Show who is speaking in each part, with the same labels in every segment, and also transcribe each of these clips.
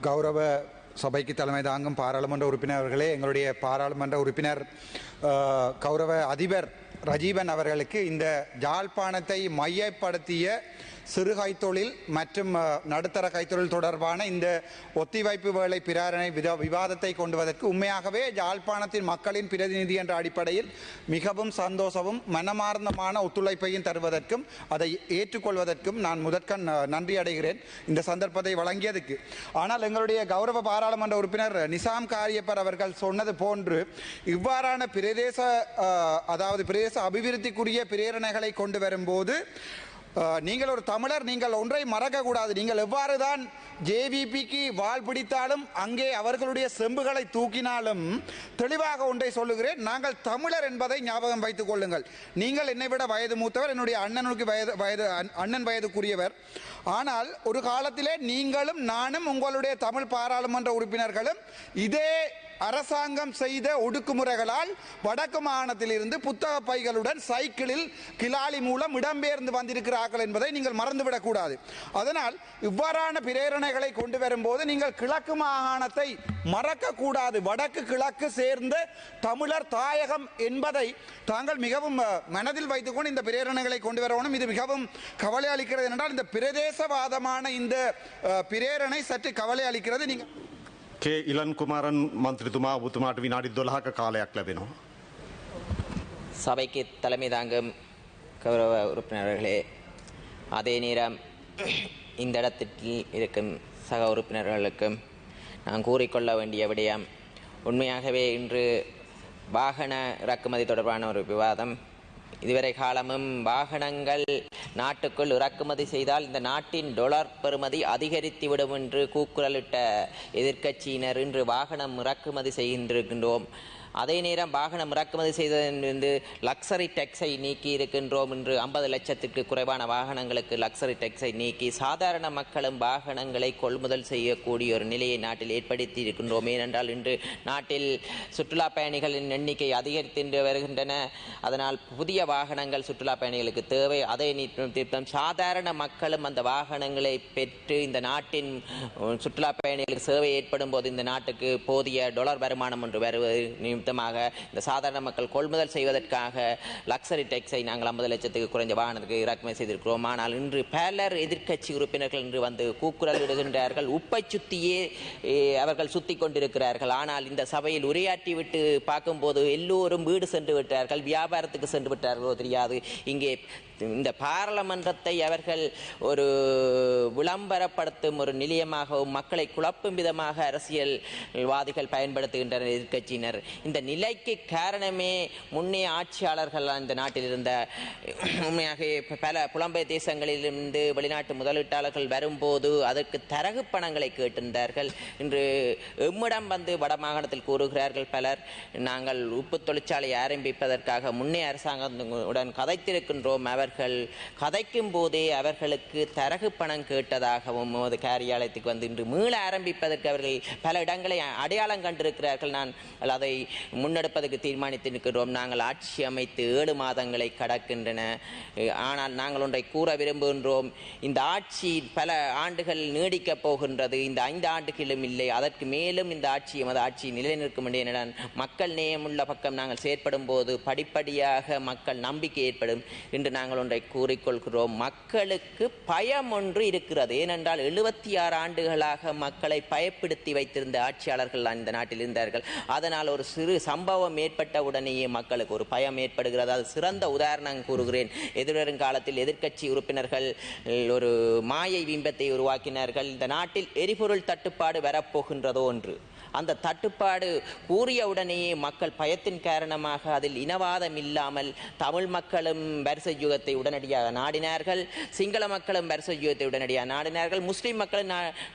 Speaker 1: கௌரவ சபைக்கு தலைமை தாங்கும் பாராளுமன்ற உறுப்பினர்களே, எங்களுடைய பாராளுமன்ற உறுப்பினர் கௌரவ அதிபர் ரஜீவன் அவர்களுக்கு இந்த யாழ்ப்பாணத்தை மையப்படுத்திய சிறு கைத்தொழில் மற்றும் நடுத்தர கைத்தொழில் தொடர்பான இந்த ஒத்திவைப்பு வேலை பிரேரணை விவாதத்தை கொண்டுவதற்கு உண்மையாகவே யாழ்ப்பாணத்தின் மக்களின் பிரதிநிதி என்ற அடிப்படையில் மிகவும் சந்தோஷமும் மனமார்ந்தமான ஒத்துழைப்பையும் தருவதற்கும் அதை ஏற்றுக்கொள்வதற்கும் நான் முதற்கண் நன்றி அடைகிறேன் இந்த சந்தர்ப்பத்தை வழங்கியதுக்கு. ஆனால் எங்களுடைய கௌரவ பாராளுமன்ற உறுப்பினர் நிசாம் காரியப்பர் அவர்கள் சொன்னது போன்று இவ்வாறான பிரதேச அபிவிருத்திக்குரிய பிரேரணைகளை கொண்டு வரும்போது நீங்கள் ஒரு தமிழர், நீங்கள் ஒன்றை மறக்கக்கூடாது. நீங்கள் எவ்வாறு தான் ஜேவிபிக்கு வால் பிடித்தாலும் அங்கே அவர்களுடைய செம்புகளை தூக்கினாலும் தெளிவாக ஒன்றை சொல்லுகிறேன், நாங்கள் தமிழர் என்பதை ஞாபகம் வைத்துக் கொள்ளுங்கள். நீங்கள் என்னை விட வயது மூத்தவர், என்னுடைய அண்ணன் வயதுக்குரியவர். ஆனால் ஒரு காலத்திலே நீங்களும் நானும் உங்களுடைய தமிழ் பாராளுமன்ற உறுப்பினர்களும் இதே அரசாங்கம் செய்த ஒடுக்குமுறைகளால் வடக்கு மாகாணத்தில் இருந்து புத்தக பைகளுடன் சைக்கிளில் கிளாலி மூலம் இடம்பெயர்ந்து வந்திருக்கிறார்கள் என்பதை நீங்கள் மறந்துவிடக் கூடாது. அதனால் இவ்வாறான பிரேரணைகளை கொண்டு வரும்போது நீங்கள் கிழக்கு மாகாணத்தை மறக்கக்கூடாது. வடக்கு கிழக்கு சேர்ந்த தமிழர் தாயகம் என்பதை தாங்கள் மிகவும் மனதில் வைத்துக்கொண்டு இந்த பிரேரணைகளை கொண்டு வரணும். இது மிகவும் கவலை அளிக்கிறது. என்றால் இந்த பிரதேசவாதமான இந்த பிரேரணை சற்று கவலை அளிக்கிறது. நீங்கள்
Speaker 2: කේ ඉලන් කුමාරන් මන්ත්‍රීතුමා ඔබතුමාට විනාඩි 12ක කාලයක් ලැබෙනවා.
Speaker 3: சபைக்கு தலைமை தாங்கும் கௌரவ உறுப்பினர்களே, அதே நேரம் இந்த இடத்தில் இருக்கும் சக உறுப்பினர்களுக்கும் நான் கூறிக்கொள்ள வேண்டிய விடயம், உண்மையாகவே இன்று வாகன இறக்குமதி தொடர்பான ஒரு விவாதம். இதுவரை காலமும் வாகனங்கள் நாட்டுக்குள் இறக்குமதி செய்தால் இந்த நாட்டின் டொலர் பெறுமதி அதிகரித்துவிடும் என்று கூக்குரலிட்ட எதிர்க்கட்சியினர் இன்று வாகனம் இறக்குமதி செய்கின்றிருக்கின்றோம். அதே நேரம் வாகனம் இறக்குமதி செய்ததிலிருந்து லக்ஸரி டேக்ஸை நீக்கி இருக்கின்றோம். இன்று 50 லட்சத்திற்கு குறைவான வாகனங்களுக்கு லக்ஸரி டேக்ஸை நீக்கி சாதாரண மக்களும் வாகனங்களை கொள்முதல் செய்யக்கூடிய ஒரு நிலையை நாட்டில் ஏற்படுத்தி இருக்கின்றோம். ஏனென்றால் இன்று நாட்டில் சுற்றுலா பயணிகளின் எண்ணிக்கை அதிகரித்து வருகின்றன. அதனால் புதிய வாகனங்கள் சுற்றுலா பயணிகளுக்கு தேவை. அதே நிமித்தம் சாதாரண மக்களும் அந்த வாகனங்களை பெற்று இந்த நாட்டின் சுற்றுலா பயணிகளுக்கு சேவை ஏற்படும் போது இந்த நாட்டுக்கு போதிய டொலர் வருமானம் ஒன்று வருவது இந்த சாதாரண மக்கள் கொள்முதல் செய்வதற்காக லக்ஸரி டேக்ஸை நாங்கள் 50 லட்சத்துக்கு குறைந்த வாகனத்துக்கு இறக்குமதி செய்திருக்கிறோம். ஆனால் இன்று பலர் எதிர்க்கட்சி உறுப்பினர்கள் இன்று வந்து கூக்குரல் இடுகின்றார்கள். உப்பை சுத்தியே அவர்கள் சுத்தி கொண்டிருக்கிறார்கள். ஆனால் இந்த சபையில் உரையாற்றி விட்டு பார்க்கும்போது எல்லோரும் வீடு சென்று விட்டார்கள், வியாபாரத்துக்கு சென்று விட்டார்களோ தெரியாது. இங்கே இந்த பாராளுமன்றத்தை அவர்கள் ஒரு விளம்பரப்படுத்தும் ஒரு நிலையமாகவும் மக்களை குழப்பும் விதமாக அரசியல்வாதிகள் பயன்படுத்துகின்றனர் எதிர்க்கட்சியினர். இந்த நிலைக்கு காரணமே முன்னைய ஆட்சியாளர்கள் இந்த நாட்டில் இருந்த உண்மையாக பல புலம்பெயர் தேசங்களிலிருந்து வெளிநாட்டு முதலீட்டாளர்கள் வரும்போது அதற்கு தரகு பணங்களை கேட்டிருந்தார்கள். இன்று எம்மிடம் வந்து வடமாகாணத்தில் கூறுகிறார்கள் பலர், நாங்கள் உப்பு தொழிற்சாலை ஆரம்பிப்பதற்காக முன்னே அரசாங்கத்துடன் கதைத்திருக்கின்றோம். அவர்கள் கதைக்கும் போதே அவர்களுக்கு தரகு பணம் கேட்டதாகவும் அது காரியாலயத்துக்கு வந்து இன்று மீள ஆரம்பிப்பதற்கு அவர்கள் பல இடங்களை அடையாளம் கண்டிருக்கிறார்கள். நான் அதை முன்னெடுப்பதற்கு தீர்மானித்திருக்கிறோம். நாங்கள் ஆட்சி அமைத்து 7 மாதங்களை கடக்கின்றன. ஆனால் நாங்கள் ஒன்றை கூற விரும்புகின்றோம், இந்த ஆட்சி பல ஆண்டுகள் நீடிக்கப் போகின்றது. இந்த 5 ஆண்டுகளும் இல்லை, அதற்கு மேலும் இந்த ஆட்சி நிலைநிற்கும் என மக்கள் நேயமுள்ள பக்கம் நாங்கள் செயற்படும் போது படிப்படியாக மக்கள் நம்பிக்கை ஏற்படும் என்று நாங்கள் ஒன்றை கூறிக்கொள்கிறோம். மக்களுக்கு பயம் ஒன்று இருக்கிறது. ஏனென்றால் 76 ஆண்டுகளாக மக்களை பயப்படுத்தி வைத்திருந்த ஆட்சியாளர்கள் இந்த நாட்டில் இருந்தார்கள். அதனால் ஒரு சிறு சம்பவம் ஏற்பட்ட உடனேயே மக்களுக்கு ஒரு பயம் ஏற்படுகிறது. அது சிறந்த உதாரணம் கூறுகிறேன். எதிர்வரும் காலத்தில் எதிர்க்கட்சி உறுப்பினர்கள் ஒரு மாயை பிம்பத்தை உருவாக்கினார்கள். இந்த நாட்டில் எரிபொருள் தட்டுப்பாடு வரப்போகின்றதோ என்று. அந்த தட்டுப்பாடு கூறியவுடனேயே மக்கள் பயத்தின் காரணமாக அதில் இனவாதம் இல்லாமல் தமிழ் மக்களும் வரிசை யுகத்தை உடனடியாக நாடினார்கள், சிங்கள மக்களும் வரிசை யுகத்தை உடனடியாக நாடினார்கள், முஸ்லிம் மக்களும்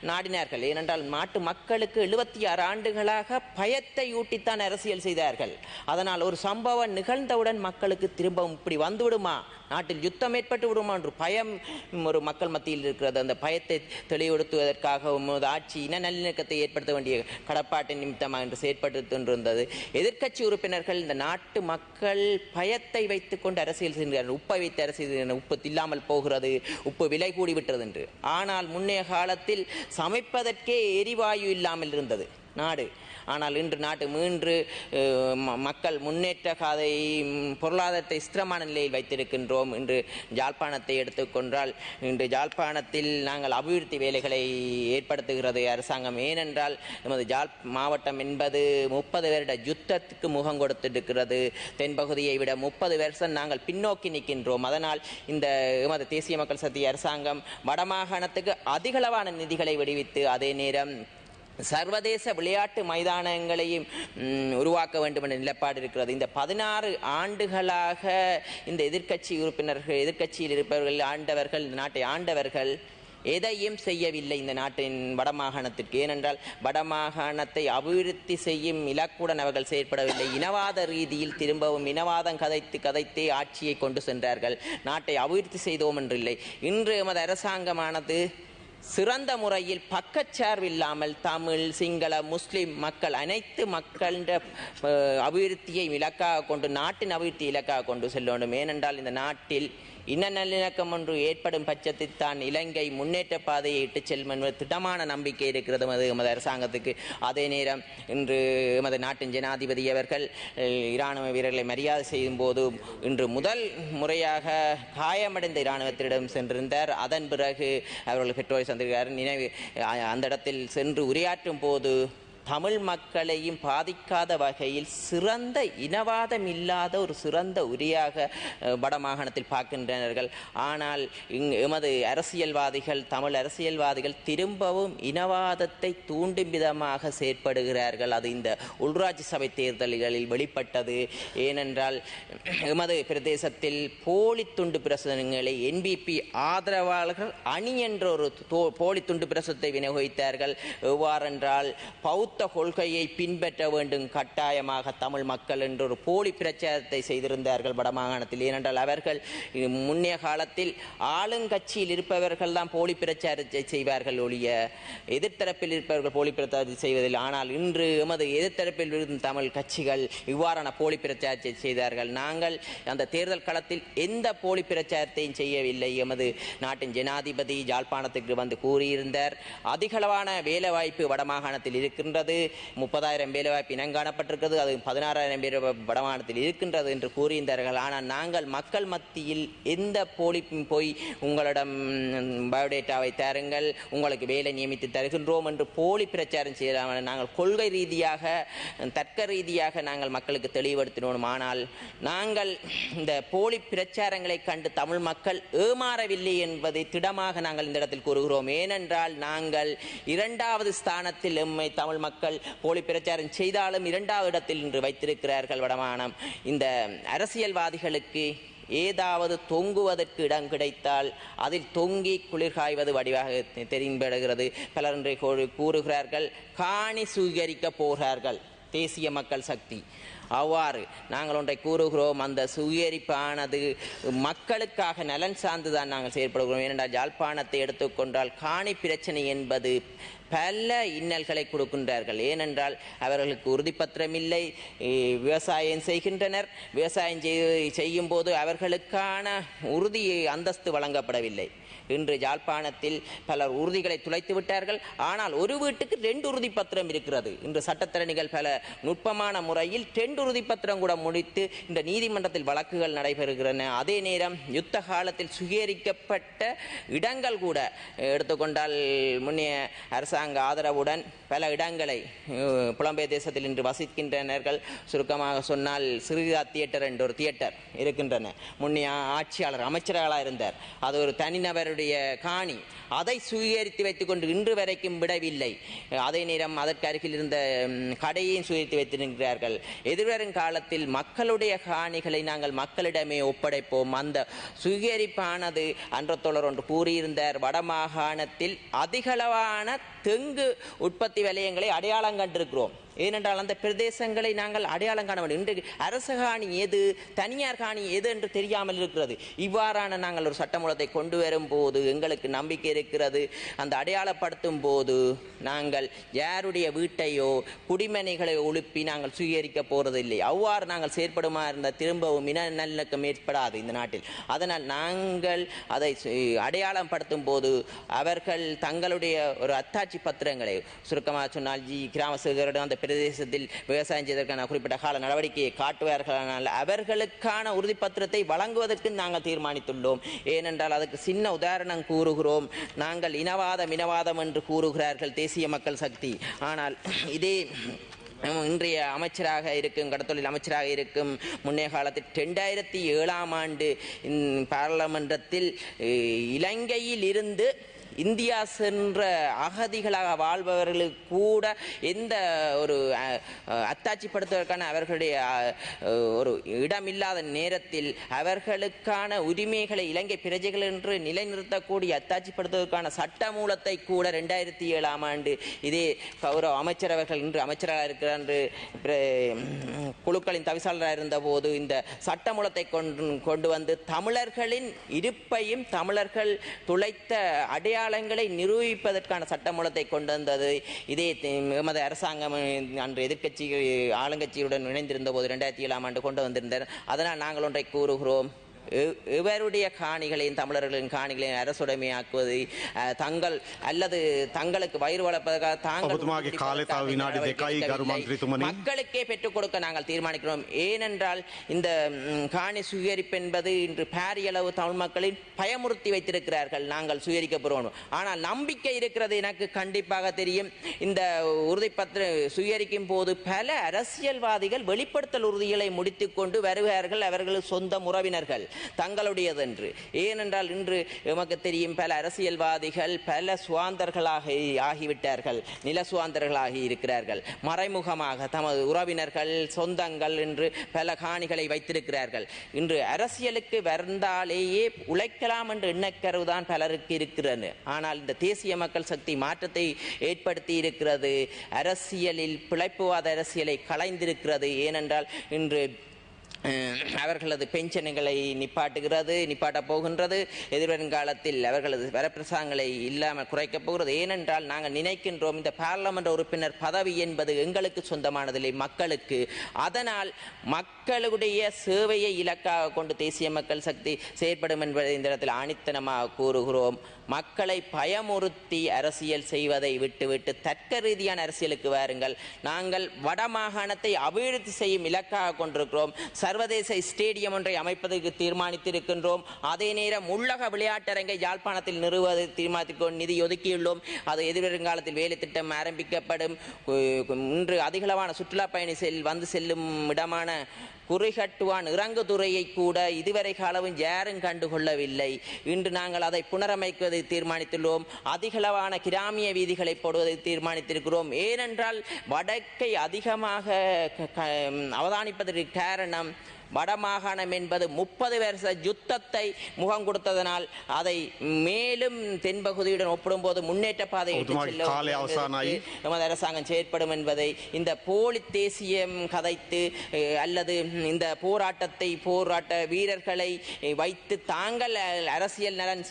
Speaker 3: நாடினார்கள். ஏனென்றால் நாட்டு மக்களுக்கு 76 ஆண்டுகளாக பயத்தை ஊட்டித்தான் அரசியல் செய்தார்கள். அதனால் ஒரு சம்பவம் நிகழ்ந்தவுடன் மக்களுக்கு திரும்பவும் இப்படி வந்துவிடுமா, நாட்டில் யுத்தம் ஏற்பட்டு விடுமா என்று பயம் ஒரு மக்கள் மத்தியில் இருக்கிறது. அந்த பயத்தை தெளிவுபடுத்துவதற்காகவும் ஆட்சி இன நல்லிணக்கத்தை ஏற்படுத்த வேண்டிய கடப்பாட்டின் நிமித்தமாக என்று செயற்பட்டு எதிர்க்கட்சி உறுப்பினர்கள் இந்த நாட்டு மக்கள் பயத்தை வைத்துக் கொண்டு அரசியல் செய்கிறார்கள். உப்பை வைத்து அரசியல், உப்பு இல்லாமல் போகிறது, உப்பு விலை கூடிவிட்டது என்று. ஆனால் முன்னைய காலத்தில் சமைப்பதற்கே எரிவாயு இல்லாமல் இருந்தது நாடு. ஆனால் இன்று நாட்டு மீண்டு மக்கள் முன்னேற்ற காதை பொருளாதாரத்தை ஸ்திரமான நிலையில் வைத்திருக்கின்றோம். இன்று யாழ்ப்பாணத்தை எடுத்துக்கொண்டால் இன்று யாழ்ப்பாணத்தில் நாங்கள் அபிவிருத்தி வேலைகளை ஏற்படுத்துகிறது அரசாங்கம். ஏனென்றால் நமது யாழ் மாவட்டம் என்பது 30 வருட யுத்தத்துக்கு முகம் கொடுத்திருக்கிறது. தென்பகுதியை விட 30 வருஷம் நாங்கள் பின்னோக்கி நிற்கின்றோம். அதனால் இந்த எமது தேசிய மக்கள் சக்தி அரசாங்கம் வடமாகாணத்துக்கு அதிகளவான நிதிகளை விடுவித்து அதே நேரம் சர்வதேச விளையாட்டு மைதானங்களையும் உருவாக்க வேண்டும் என்ற நிலைப்பாடு இருக்கிறது. இந்த 16 ஆண்டுகளாக இந்த எதிர்க்கட்சி உறுப்பினர்கள், எதிர்க்கட்சியில் இருப்பவர்கள், ஆண்டவர்கள், இந்த நாட்டை ஆண்டவர்கள் எதையும் செய்யவில்லை இந்த நாட்டின் வடமாகாணத்திற்கு. ஏனென்றால் வடமாகாணத்தை அபிவிருத்தி செய்யும் இலக்குடன் அவர்கள் செயற்படவில்லை. இனவாத ரீதியில் திரும்பவும் இனவாதம் கதைத்தே ஆட்சியை கொண்டு சென்றார்கள். நாட்டை அபிவிருத்தி செய்தோம் என்றில்லை. இன்று எமது அரசாங்கமானது சிறந்த முறையில் பக்கச்சார்பில்லாமல் தமிழ், சிங்கள, முஸ்லிம் மக்கள் அனைத்து மக்களின் அபிவிருத்தியை இலக்காக கொண்டு, நாட்டின் அபிவிருத்தி இலக்காக கொண்டு செல்ல வேண்டும். ஏனென்றால் இந்த நாட்டில் இன நல்லிணக்கம் ஒன்று ஏற்படும் பட்சத்தில் தான் இலங்கை முன்னேற்ற பாதையை இட்டு செல்லும் என்பது திடமான நம்பிக்கை இருக்கிறது எமது அரசாங்கத்துக்கு. அதே நேரம் இன்று எமது நாட்டின் ஜனாதிபதி அவர்கள் இராணுவ வீரர்களை மரியாதை செய்யும் போது இன்று முதல் முறையாக காயமடைந்த இராணுவத்திடம் சென்றிருந்தார். அதன் பிறகு அவர்கள் பெற்றோரை சந்திக்கிறார். அந்த இடத்தில் சென்று உரையாற்றும் போது தமிழ் மக்களையும் பாதிக்காத வகையில் சிறந்த இனவாதம் இல்லாத ஒரு சிறந்த உரையாக வடமாகாணத்தில் பார்க்கின்றனர். ஆனால் எமது அரசியல்வாதிகள், தமிழ் அரசியல்வாதிகள் திரும்பவும் இனவாதத்தை தூண்டும் விதமாக செயற்படுகிறார்கள். அது இந்த உள்ளூராட்சி சபை தேர்தல்களில் வெளிப்பட்டது. ஏனென்றால் எமது பிரதேசத்தில் போலி துண்டு பிரசுரங்களை என்பிபி ஆதரவாளர்கள் அணி என்ற ஒரு போலி துண்டு பிரசுரத்தை விநியோகித்தார்கள். எவ்வாறென்றால் பௌத்த கொள்கையை பின்பற்ற வேண்டும் கட்டாயமாக தமிழ் மக்கள் என்ற ஒரு போலி பிரச்சாரத்தை செய்திருந்தார்கள் வடமாகாணத்தில். ஏனென்றால் அவர்கள் முன்னைய காலத்தில் ஆளுங்கட்சியில் இருப்பவர்கள் தான் போலி பிரச்சாரத்தை செய்வார்கள் ஒழிய எதிர்த்தரப்பில் இருப்பவர்கள் போலி பிரச்சாரத்தை செய்வதில்லை. ஆனால் இன்று எமது எதிர்த்தரப்பில் இருக்கும் தமிழ் கட்சிகள் இவ்வாறான போலி பிரச்சாரத்தை செய்தார்கள். நாங்கள் அந்த தேர்தல் களத்தில் எந்த போலி பிரச்சாரத்தையும் செய்யவில்லை. எமது நாட்டின் ஜனாதிபதி யாழ்ப்பாணத்துக்கு வந்து கூறியிருந்தார், அதிகளவான வேலை வாய்ப்பு வடமாகாணத்தில் இருக்கின்றது, 30,000 வேலைவாய்ப்பு இனங்காணப்பட்டிருக்கிறது, அது 16,000 பேர் வடமாகாணத்தில் இருக்கின்றது என்று கூறியிருந்தார்கள். ஆனால் நாங்கள் மக்கள் மத்தியில் எந்த போலி போய் உங்களிடம் பயோடேட்டாவை தருங்கள், உங்களுக்கு வேலை நியமித்து தருகின்றோம் என்று போலி பிரச்சாரம் செய்யலாம். நாங்கள் கொள்கை ரீதியாக, தர்க்க ரீதியாக நாங்கள் மக்களுக்கு தெளிவுபடுத்தினோம். ஆனால் நாங்கள் இந்த போலி பிரச்சாரங்களை கண்டு தமிழ் மக்கள் ஏமாறவில்லை என்பதை திடமாக நாங்கள் இந்த இடத்தில் கூறுகிறோம். ஏனென்றால் நாங்கள் 2வது ஸ்தானத்தில் எம்மை தமிழ் மக்கள் போலி பிரச்சாரம் செய்தாலும் 2வது இடத்தில் இன்று வைத்திருக்கிறார்கள் வடமாகாணம். இந்த அரசியல்வாதிகளுக்கு ஏதாவது தொங்குவதற்கு இடம் கிடைத்தால் அதில் தொங்கி குளிர்காய்வது வடிவாக தெரிந்துவிடுகிறது. பலர் இன்று கூறுகிறார்கள், காணி சுவீகரிக்க போகிறார்கள் தேசிய மக்கள் சக்தி. அவ்வாறு நாங்கள் ஒன்றை கூறுகிறோம், அந்த சுயரிப்பானது மக்களுக்காக நலன் சார்ந்துதான் நாங்கள் செயற்படுகிறோம். ஏனென்றால் யாழ்ப்பாணத்தை எடுத்துக்கொண்டால் காணி பிரச்சனை என்பது பல இன்னல்களை கொடுக்கின்றார்கள். ஏனென்றால் அவர்களுக்கு உறுதிப்பத்திரம் இல்லை, விவசாயம் செய்கின்றனர், விவசாயம் செய்யும் போது அவர்களுக்கான உறுதி அந்தஸ்து வழங்கப்படவில்லை. இன்று யாழ்ப்பாணத்தில் பலர் உறுதிகளை துளைத்து விட்டார்கள். ஆனால் ஒரு வீட்டுக்கு 2 உறுதிப்பத்திரம் இருக்கிறது. இன்று சட்டத்தரணிகள் பல நுட்பமான முறையில் 2 உறுதிப்பத்திரம் கூட முடித்து இந்த நீதிமன்றத்தில் வழக்குகள் நடைபெறுகின்றன. அதே நேரம் யுத்த காலத்தில் சுகீகரிக்கப்பட்ட இடங்கள் கூட எடுத்துக்கொண்டால் முன்னைய அரசாங்க ஆதரவுடன் பல இடங்களை புலம்பெயர் தேசத்தில் இன்று வசிக்கின்றனர்கள். சுருக்கமாக சொன்னால் சிறுகா தியேட்டர் என்ற ஒரு தியேட்டர் இருக்கின்றன. முன்னைய ஆட்சியாளர் அமைச்சர்களாக இருந்தார், அது ஒரு தனிநபருடைய காணி, அதை சுவீகரித்து வைத்துக் கொண்டு இன்று வரைக்கும் விடவில்லை. அதே நேரம் அதற்கு அருகில் இருந்த கடையையும் சுவீகரித்து வைத்திருக்கிறார்கள். எதிர்வரும் காலத்தில் மக்களுடைய காணிகளை நாங்கள் மக்களிடமே ஒப்படைப்போம். அந்த சுவீகரிப்பானது அன்றத்தோழர் ஒன்று கூறியிருந்தார், வடமாகாணத்தில் அதிகளவான தெங்கு உற்பத்தி வலயங்களை அடையாளம் கண்டிருக்கிறோம். ஏனென்றால் அந்த பிரதேசங்களை நாங்கள் அடையாளம் காண வேண்டும். இன்றைக்கு அரசு காணி எது, தனியார் காணி எது என்று தெரியாமல் இருக்கிறது. இவ்வாறான நாங்கள் ஒரு சட்டமூலத்தை கொண்டு வரும் போது எங்களுக்கு நம்பிக்கை இருக்கிறது. அந்த அடையாளப்படுத்தும் போது நாங்கள் யாருடைய வீட்டையோ குடிமனைகளை ஒழுப்பி நாங்கள் சுயரிக்க போறதில்லை. அவ்வாறு நாங்கள் செயற்படுமா இருந்த திரும்பவும் இன நல்லிணக்கம் ஏற்படாது இந்த நாட்டில். அதனால் நாங்கள் அதை அடையாளம் படுத்தும் போது அவர்கள் தங்களுடைய ஒரு அத்தாட்சி பத்திரங்களை சுருக்கமாக சொன்னால் கிராம சேகரிடம் அந்த பிரதேசத்தில் விவசாயம் செய்வதற்கான குறிப்பிட்ட கால நடவடிக்கையை காட்டுவார்களானால் அவர்களுக்கான உறுதிப்பத்திரத்தை வழங்குவதற்கு நாங்கள் தீர்மானித்துள்ளோம். ஏனென்றால் அதுக்கு சின்ன உதாரணம் கூறுகிறோம். நாங்கள் இனவாதம் என்று கூறுகிறார்கள் தேசிய மக்கள் சக்தி. ஆனால் இதே இன்றைய அமைச்சராக இருக்கும் கடத்தொழில் அமைச்சராக இருக்கும் முன்னைய காலத்தில் 2007ஆம் ஆண்டு பாராளுமன்றத்தில் இலங்கையில் இருந்து இந்தியா சென்ற அகதிகளாக வாழ்பவர்களுக்கு கூட எந்த ஒரு அத்தாட்சிப்படுத்துவதற்கான அவர்களுடைய ஒரு இடமில்லாத நேரத்தில் அவர்களுக்கான உரிமைகளை இலங்கை பிரஜைகள் என்று நிலைநிறுத்தக்கூடிய அத்தாட்சிப்படுத்துவதற்கான சட்டமூலத்தை கூட 2007ஆம் ஆண்டு இதே கௌரவ அமைச்சர் அவர்கள் இன்று அமைச்சராக இருக்கிறார் குழுக்களின் தவிசாளராக இருந்த போது இந்த சட்டமூலத்தை கொண்டு வந்து தமிழர்களின் இருப்பையும் தமிழர்கள் துளைத்த அடையாளங்களை நிரூபிப்பதற்கான சட்டமூலத்தை கொண்டு வந்தது இதே எமது அரசாங்கம் அன்று எதிர்க்கட்சி ஆளுங்கட்சியுடன் இணைந்திருந்த போது 2007ஆம் ஆண்டு கொண்டு வந்திருந்தார். அதனால் நாங்கள் ஒன்றை கூறுகிறோம். இவருடைய காணிகளையும் தமிழர்களின் காணிகளையும் அரசுடைமையாக்குவது தங்கள் அல்லது தங்களுக்கு வயிறு வளர்ப்பதற்காக மக்களுக்கே பெற்றுக் கொடுக்க நாங்கள் தீர்மானிக்கிறோம். ஏனென்றால் இந்த காணி சுயரிப்பு என்பது இன்று பாரிய அளவு தமிழ் மக்களின் பயமுறுத்தி வைத்திருக்கிறார்கள். நாங்கள் சுயரிக்க போறோம். ஆனால் நம்பிக்கை இருக்கிறது. எனக்கு கண்டிப்பாக தெரியும். இந்த உறுதிப்பத்திர சுயரிக்கும் போது பல அரசியல்வாதிகள் வெளிப்படுத்தல் உறுதிகளை முடித்துக் கொண்டு வருவார்கள். அவர்கள் சொந்த உறவினர்கள் தங்களுடையதென்று. ஏனென்றால் இன்று எமக்கு தெரியும் பல அரசியல்வாதிகள் பல சுவாந்தர்களாக ஆகிவிட்டார்கள், நில சுவாந்தர்களாகி இருக்கிறார்கள். மறைமுகமாக தமது உறவினர்கள் சொந்தங்கள் என்று பல காணிகளை வைத்திருக்கிறார்கள். இன்று அரசியலுக்கு வந்தாலேயே உழைக்கலாம் என்ற எண்ணக்கருதான் பலருக்கு இருக்கிறது. ஆனால் இந்த தேசிய மக்கள் சக்தி மாற்றத்தை ஏற்படுத்தி இருக்கிறது. அரசியலில் பிழைப்புவாத அரசியலை களைந்திருக்கிறது. ஏனென்றால் இன்று அவர்களது பென்ஷன்களை நிப்பாட்டப் போகின்றது. எதிர்வரும் காலத்தில் அவர்களது வரப்பிரசாதங்களை இல்லாமல் குறைக்கப் போகிறது. ஏனென்றால் நாங்கள் நினைக்கின்றோம் இந்த பாராளுமன்ற உறுப்பினர் பதவி என்பது எங்களுக்கு சொந்தமானதில்லை, மக்களுக்கு. அதனால் மக்களுடைய சேவையை இலக்காக கொண்டு தேசிய மக்கள் சக்தி செயற்படும் என்பதை இந்த இடத்தில் ஆணித்தனமாக கூறுகிறோம். மக்களை பயமுறுத்தி அரசியல் செய்வதை விட்டுவிட்டு தர்க்க ரீதியான அரசியலுக்கு வாருங்கள். நாங்கள் வடமாகாணத்தை அபிவிருத்தி செய்யும் இலக்காக கொண்டிருக்கிறோம். சர்வதேச ஸ்டேடியம் ஒன்றை அமைப்பதற்கு தீர்மானித்திருக்கின்றோம். அதே நேரம் உள்ளக விளையாட்டரங்கை யாழ்ப்பாணத்தில் நிறுவுவதை தீர்மானித்து நிதி ஒதுக்கியுள்ளோம். அது எதிர்வருங்காலத்தில் வேலை திட்டம் ஆரம்பிக்கப்படும். இன்று அதிகளவான சுற்றுலா பயணி வந்து செல்லும் இடமான குறிகட்டுவான் இறங்குதுறையை கூட இதுவரை காலமும் யாரும் கண்டுகொள்ளவில்லை. இன்று நாங்கள் அதை புனரமைப்பதை தீர்மானித்துள்ளோம். அதிகளவான கிராமிய வீதிகளை போடுவதை தீர்மானித்திருக்கிறோம். ஏனென்றால் வடக்கை அதிகமாக அவதானிப்பதற்கு காரணம் வடமாகாணம் என்பது 30 வருஷ யுத்தத்தை முகம் கொடுத்ததனால் அதை மேலும் தென்பகுதியுடன் ஒப்பிடும்போது முன்னேற்ற பாதை நமது அரசாங்கம் செயற்படும் என்பதை இந்த போலி தேசியம் கதைத்து அல்லது இந்த போராட்ட வீரர்களை வைத்து தாங்கள் அரசியல் நலன்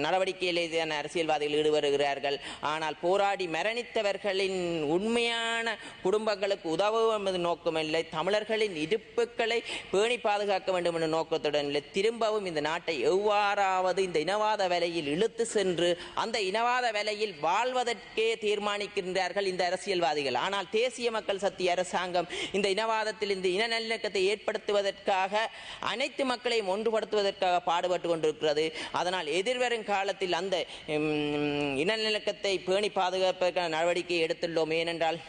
Speaker 3: நடவடிக்கையில் அரசியல்வாதிகள் ஈடுபடுகிறார்கள். ஆனால் போராடி மரணித்தவர்களின் உண்மையான குடும்பங்களுக்கு உதவுவது நோக்கமில்லை, தமிழர்களின் இருப்புக்களை பேணி பாதுகாக்க வேண்டும் என்ற நோக்கத்துடன் திரும்பவும் இந்த நாட்டை எவ்வாறாவது இந்த இனவாத வேலையில் இழுத்து சென்று அந்த இனவாத வேலையில் வாழ்வதற்கே தீர்மானிக்கின்றார்கள் இந்த அரசியல்வாதிகள். ஆனால் தேசிய மக்கள் சக்தி அரசாங்கம் இந்த இனவாதத்தில் இந்த இன நல்லிணக்கத்தை ஏற்படுத்துவதற்காக அனைத்து மக்களையும் ஒன்றுபடுத்துவதற்காக பாடுபட்டு கொண்டிருக்கிறது. அதனால் எதிர்வரும் காலத்தில் அந்த இன நல்லிணக்கத்தை பேணி பாதுகாப்பதற்கான நடவடிக்கை எடுத்துள்ளோம். ஏனென்றால்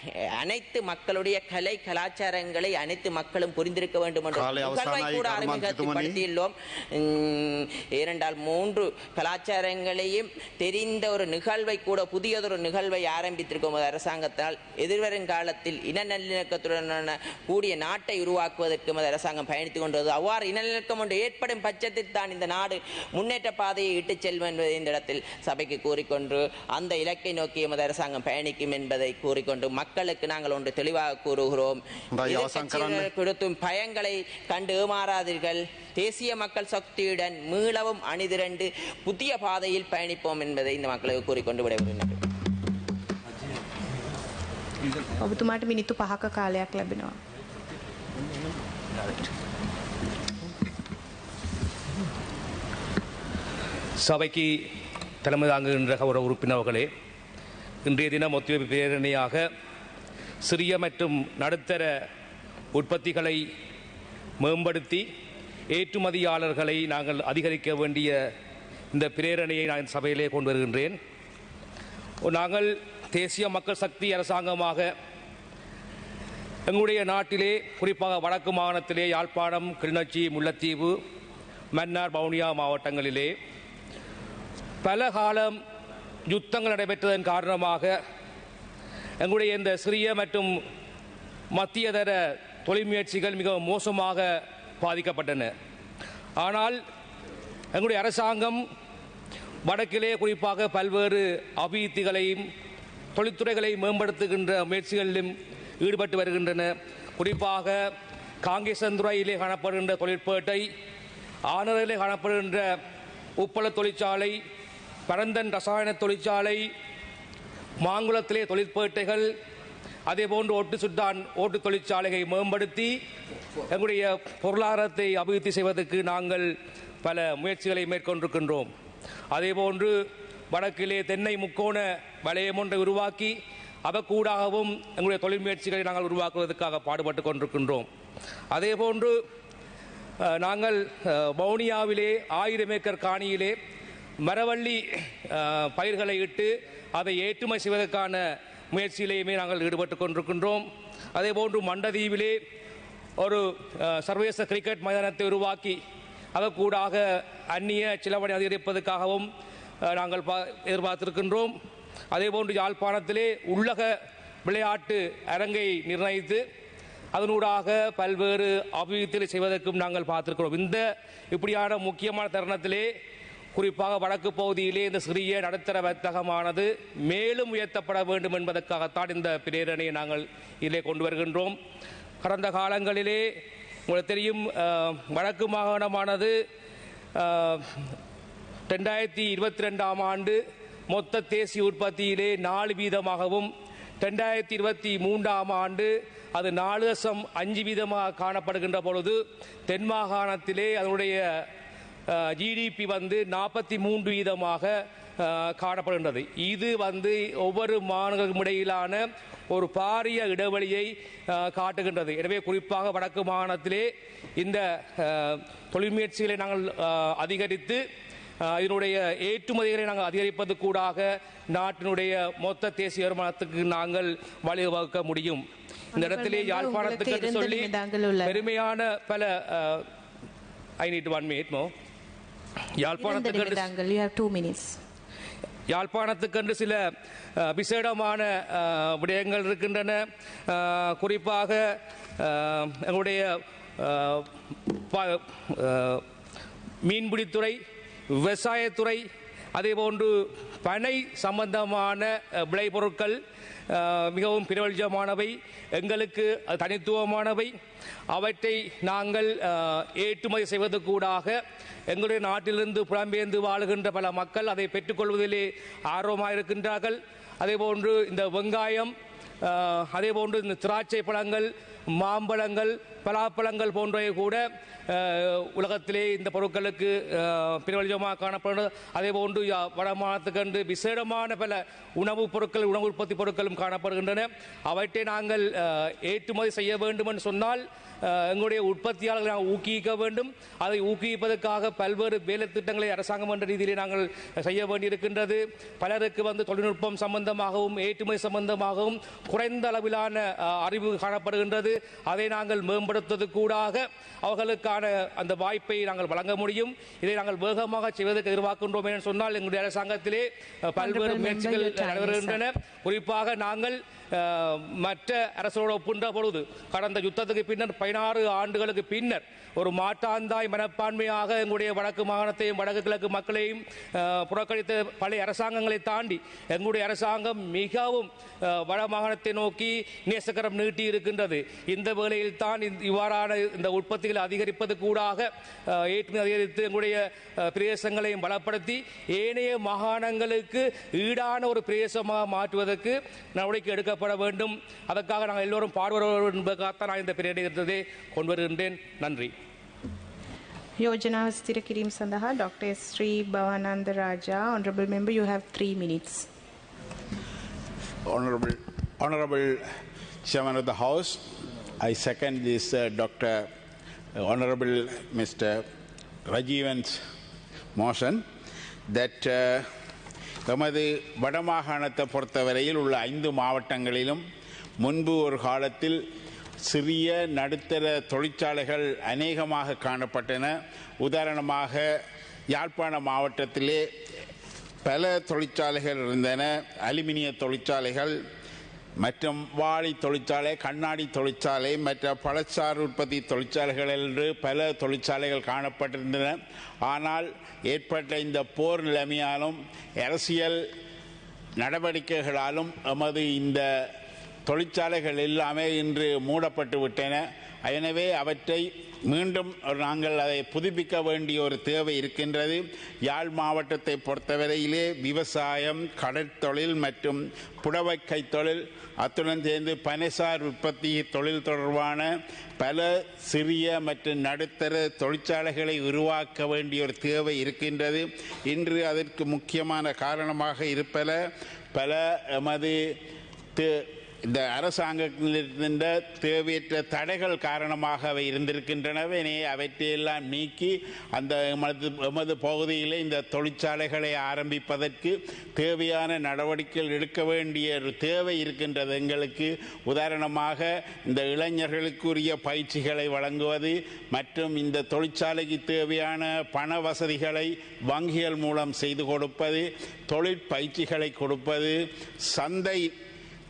Speaker 3: அனைத்து மக்களுடைய கலை கலாச்சாரங்களை அனைத்து மக்களும் புரிந்திருக்க வேண்டும் என்ற
Speaker 2: කාලය
Speaker 3: நிகழ்வை
Speaker 2: අවසానයි
Speaker 3: கூட
Speaker 2: ගරු මන්ත්‍රීතුමනි.
Speaker 3: அறிமுகப்படுத்தியுள்ளோம். ஏனென்றால் 3 கலாச்சாரங்களையும் தெரிந்த ஒரு நிகழ்வை கூட புதியதொரு நிகழ்வை ஆரம்பித்திருக்கும் அரசாங்கத்தால் எதிர்வரும் காலத்தில் இன நல்லிணக்கத்துடனான கூடிய நாட்டை உருவாக்குவதற்கு அரசாங்கம் பயணித்துக் கொண்டது. அவ்வாறு இனநிலக்கம் ஒன்று ஏற்படும் பட்சத்தில் தான் இந்த நாடு முன்னேற்ற பாதையை இட்டுச் செல்லும் என்பதை இந்த இடத்தில் சபைக்கு கூறிக்கொண்டு அந்த இலக்கை நோக்கி எமது அரசாங்கம் பயணிக்கும் என்பதை கூறிக்கொண்டு மக்களுக்கு நாங்கள் ஒன்று தெளிவாக கூறுகிறோம். எதிர்க்கட்சியினர் கொடுத்தும் பயங்களை கண்டு ஏமாறாதீர்கள். தேசிய மக்கள் சக்தியுடன் மீளவும் அணிதிரண்டு புதிய பாதையில் பயணிப்போம் என்பதை இந்த மக்களுக்கு கூறிக்கொண்டு விடைபெறுகின்றனர்.
Speaker 4: ඔබතුමාට මිනිත්තු 5ක කාලයක් ලැබෙනවා.
Speaker 5: சபைக்கு தலைமை தாங்குகின்ற கௌரவ உறுப்பினர்களே, இன்றைய தினம் ஒத்திவைப்பு பிரேரணையாக சிறிய மற்றும் நடுத்தர உற்பத்திகளை மேம்படுத்தி ஏற்றுமதியாளர்களை நாங்கள் அதிகரிக்க வேண்டிய இந்த பிரேரணையை நான் சபையிலே கொண்டு வருகின்றேன். நாங்கள் தேசிய மக்கள் சக்தி அரசாங்கமாக எங்களுடைய நாட்டிலே குறிப்பாக வடக்கு மாகாணத்திலே யாழ்ப்பாணம், கிளிநொச்சி, முல்லைத்தீவு, மன்னார், வவுனியா மாவட்டங்களிலே பல காலம் யுத்தங்கள் நடைபெற்றதன் காரணமாக எங்களுடைய இந்த சிறிய மற்றும் மத்தியதர தொழில் முயற்சிகள் மிகவும் மோசமாக பாதிக்கப்பட்டன. ஆனால் எங்களுடைய அரசாங்கம் வடக்கிலே குறிப்பாக பல்வேறு அபிவிருத்திகளையும் தொழில்துறைகளை மேம்படுத்துகின்ற முயற்சிகளிலும் ஈடுபட்டு வருகின்றன. குறிப்பாக காங்கேசந்துறையிலே காணப்படுகின்ற தொழிற்பேட்டை, ஆனரிலே காணப்படுகின்ற உப்பள தொழிற்சாலை, பரந்தன் ரசாயன தொழிற்சாலை, மாங்குளத்திலே தொழிற்பேட்டைகள், அதேபோன்று ஒட்டு சுட்டான் ஓட்டு தொழிற்சாலையை மேம்படுத்தி எங்களுடைய பொருளாதாரத்தை அபிவிருத்தி செய்வதற்கு நாங்கள் பல முயற்சிகளை மேற்கொண்டிருக்கின்றோம். அதேபோன்று வடக்கிலே தென்னை முக்கோண வலயம் ஒன்றை உருவாக்கி அதற்கூடாகவும் எங்களுடைய தொழில் முயற்சிகளை நாங்கள் உருவாக்குவதற்காக பாடுபட்டு கொண்டிருக்கின்றோம். அதேபோன்று நாங்கள் வவுனியாவிலே 1000 ஏக்கர் காணியிலே மரவள்ளி பயிர்களை இட்டு அதை ஏற்றுமதி செய்வதற்கான முயற்சியிலேயுமே நாங்கள் ஈடுபட்டு கொண்டிருக்கின்றோம். அதேபோன்று மண்டதீவிலே ஒரு சர்வதேச கிரிக்கெட் மைதானத்தை உருவாக்கி அதற்கூடாக அந்நிய செலவணி அதிகரிப்பதற்காகவும் நாங்கள் எதிர்பார்த்திருக்கின்றோம். அதேபோன்று யாழ்ப்பாணத்திலே உள்ளக விளையாட்டு அரங்கை நிர்ணயித்து அதனூடாக பல்வேறு அபிவிருத்திகளை செய்வதற்கும் நாங்கள் பார்த்திருக்கிறோம். இந்த இப்படியான முக்கியமான தருணத்திலே குறிப்பாக வடக்கு பகுதியிலே இந்த சிறிய நடுத்தர வர்த்தகமானது மேலும் உயர்த்தப்பட வேண்டும் என்பதற்காகத்தான் இந்த பிரேரணையை நாங்கள் இதிலே கொண்டு வருகின்றோம். கடந்த காலங்களிலே உங்களுக்கு தெரியும், வடக்கு மாகாணமானது 2022ஆம் ஆண்டு மொத்த தேசிய உற்பத்தியிலே 4% 2023ஆம் ஆண்டு அது 4.5% காணப்படுகின்ற பொழுது தென் மாகாணத்திலே அதனுடைய ஜிடிபி 43% காணப்படுகின்றது. இது ஒவ்வொரு மாநிலங்களுக்கும் இடையிலான ஒரு பாரிய இடைவெளியை காட்டுகின்றது. எனவே குறிப்பாக வடக்கு மாகாணத்திலே இந்த தொழில் முயற்சிகளை நாங்கள் அதிகரித்து இதனுடைய ஏற்றுமதிகளை நாங்கள் அதிகரிப்பது கூடாக நாட்டினுடைய மொத்த தேசிய வருமானத்துக்கு நாங்கள் வழிவகுக்க முடியும். இந்த இடத்திலே யாழ்ப்பாணத்துக்கு சொல்லி பெருமையான பல I need 1 minute more. யாழ்ப்பாணத்துக்கென்று சில விசேடமான விடயங்கள் இருக்கின்றன. குறிப்பாக எங்களுடைய மீன்பிடித்துறை, விவசாயத்துறை, அதேபோன்று பனை சம்பந்தமான விளைபொருட்கள் மிகவும் பிரபலமானவை, எங்களுக்கு தனித்துவமானவை. அவற்றை நாங்கள் ஏற்றுமதி செய்வதற்கூடாக எங்களுடைய நாட்டிலிருந்து புலம்பெயர்ந்து வாழுகின்ற பல மக்கள் அதை பெற்றுக்கொள்வதிலே ஆர்வமாக இருக்கின்றார்கள். அதேபோன்று இந்த வெங்காயம், அதேபோன்று இந்த திராட்சை பழங்கள், மாம்பழங்கள், பலாப்பழங்கள் போன்றவை கூட உலகத்திலே இந்த பொருட்களுக்கு பிரபலமாக காணப்படுகிறது. அதேபோன்று வடமாநிலத்துக்கென்று விசேடமான பல உணவுப் பொருட்கள், உணவு உற்பத்தி பொருட்களும் காணப்படுகின்றன. அவற்றை நாங்கள் ஏற்றுமதி செய்ய வேண்டும் என்று சொன்னால் எங்களுடைய உற்பத்தியாளர்களை நாங்கள் ஊக்குவிக்க வேண்டும். அதை ஊக்குவிப்பதற்காக பல்வேறு வேலை திட்டங்களை அரசாங்கம் என்ற ரீதியிலே நாங்கள் செய்ய வேண்டியிருக்கின்றது. பலருக்கு தொழில்நுட்பம் சம்பந்தமாகவும் ஏற்றுமதி சம்பந்தமாகவும் குறைந்த அளவிலான அறிவு காணப்படுகின்றது. அதை நாங்கள் மேம்படுத்துவதற்கூடாக அவர்களுக்கான அந்த வாய்ப்பை நாங்கள் வழங்க முடியும். இதை நாங்கள் வேகமாக செய்வதற்கு எதிர்பார்க்கின்றோம் என்று சொன்னால் எங்களுடைய அரசாங்கத்திலே பல்வேறு முயற்சிகள் நடைபெறுகின்றன. குறிப்பாக நாங்கள் மற்ற அரசோடு ஒப்புன்ற பொழுது கடந்த யுத்தத்துக்கு பின்னர் 16 ஆண்டுகளுக்கு பின்னர் ஒரு மாட்டாந்தாய் மனப்பான்மையாக எங்களுடைய வடக்கு மாகாணத்தையும் வடக்கு கிழக்கு மக்களையும் புறக்கணித்த பழைய அரசாங்கங்களை தாண்டி எங்களுடைய அரசாங்கம் மிகவும் வட மாகாணத்தை நோக்கி நேசக்கரம் நீட்டி இருக்கின்றது. இந்த வேளையில் தான் இவ்வாறான இந்த உற்பத்திகளை அதிகரிப்பதற்கூடாக ஏற்றுமதி அதிகரித்து எங்களுடைய பிரதேசங்களையும் பலப்படுத்தி ஏனைய மாகாணங்களுக்கு ஈடான ஒரு பிரதேசமாக மாற்றுவதற்கு நடவடிக்கை எடுக்கப்பட வேண்டும். அதற்காக நாங்கள் எல்லோரும் பாடுபட வேண்டும் என்பதற்காகத்தான் நான் இந்த பிரேரத்தை கொண்டு வருகின்றேன். நன்றி.
Speaker 4: යෝජනාව ස්ථිර කිරීම සඳහා Dr. Sri Bhavananda Raja, Honorable Member, you have 3 minutes.
Speaker 6: Honorable Chairman of the House, I second this Honorable Mr. Rajivan's motion that நமது வடமாகாணத்தை பொறுத்தவரையில் உள்ள 5 மாவட்டங்களிலும் முன்பு ஒரு காலத்தில் சிறிய நடுத்தர தொழிற்சாலைகள் அநேகமாக காணப்பட்டன. உதாரணமாக யாழ்ப்பாண மாவட்டத்திலே பல தொழிற்சாலைகள் இருந்தன. அலுமினிய தொழிற்சாலைகள் மற்றும் வாழை தொழிற்சாலை, கண்ணாடி தொழிற்சாலை, மற்ற பழச்சாறு உற்பத்தி தொழிற்சாலைகள் என்று பல தொழிற்சாலைகள் காணப்பட்டிருந்தன. ஆனால் ஏற்பட்ட இந்த போர் நிலைமையாலும் அரசியல் நடவடிக்கைகளாலும் நமது இந்த தொழிற்சாலைகள் எல்லாமே இன்று மூடப்பட்டு விட்டன. எனவே அவற்றை மீண்டும் நாங்கள் அதை புதுப்பிக்க வேண்டிய ஒரு தேவை இருக்கின்றது. யாழ் மாவட்டத்தை பொறுத்தவரையிலே விவசாயம், கடற்தொழில் மற்றும் புடவை கைத்தொழில், அத்துடன் சேர்ந்து பனைசார் உற்பத்தி தொழில் தொடர்பான பல சிறிய மற்றும் நடுத்தர தொழிற்சாலைகளை உருவாக்க வேண்டிய ஒரு தேவை இருக்கின்றது. இன்று அதற்கு முக்கியமான காரணமாக இருப்பல பல எமது இந்த அரசாங்கத்திலிருந்த தேவையற்ற தடைகள் காரணமாக அவை இருந்திருக்கின்றனவே. அவற்றையெல்லாம் நீக்கி அந்த எமது பகுதியில் இந்த தொழிற்சாலைகளை ஆரம்பிப்பதற்கு தேவையான நடவடிக்கைகள் எடுக்க வேண்டிய ஒரு தேவை இருக்கின்றது எங்களுக்கு. உதாரணமாக இந்த இளைஞர்களுக்குரிய பயிற்சிகளை வழங்குவது மற்றும் இந்த தொழிற்சாலைக்கு தேவையான பண வசதிகளை வங்கிகள் மூலம் செய்து கொடுப்பது, தொழிற்பயிற்சிகளை கொடுப்பது, சந்தை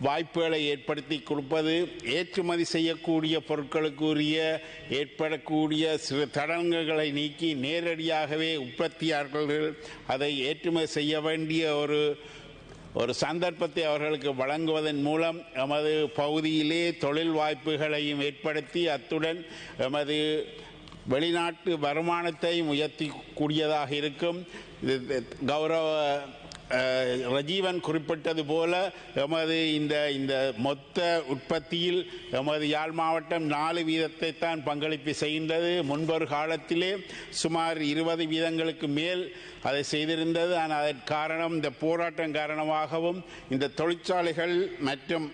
Speaker 6: வாய்ப்புகளை ஏற்படுத்தி கொடுப்பது, ஏற்றுமதி செய்யக்கூடிய பொருட்களுக்குரிய ஏற்படக்கூடிய சிறு தடங்கல்களை நீக்கி நேரடியாகவே உற்பத்தியாளர்கள் அதை ஏற்றுமதி செய்ய வேண்டிய ஒரு சந்தர்ப்பத்தை அவர்களுக்கு வழங்குவதன் மூலம் எமது பகுதியிலே தொழில் வாய்ப்புகளையும் ஏற்படுத்தி அத்துடன் எமது வெளிநாட்டு வருமானத்தையும் உயர்த்தக்கூடியதாக இருக்கும். கௌரவ ரஜீவன் குறிப்பிட்டது போல எமது இந்த மொத்த உற்பத்தியில் எமது யாழ் மாவட்டம் 4 வீதத்தை தான் பங்களிப்பு செய்கின்றது. முன்பொரு காலத்திலே சுமார் 20 வீதங்களுக்கு மேல் அதை செய்திருந்தது. ஆனால் அதற்கு காரணம் இந்த போராட்டம் காரணமாகவும் இந்த தொழிற்சாலைகள் மற்றும்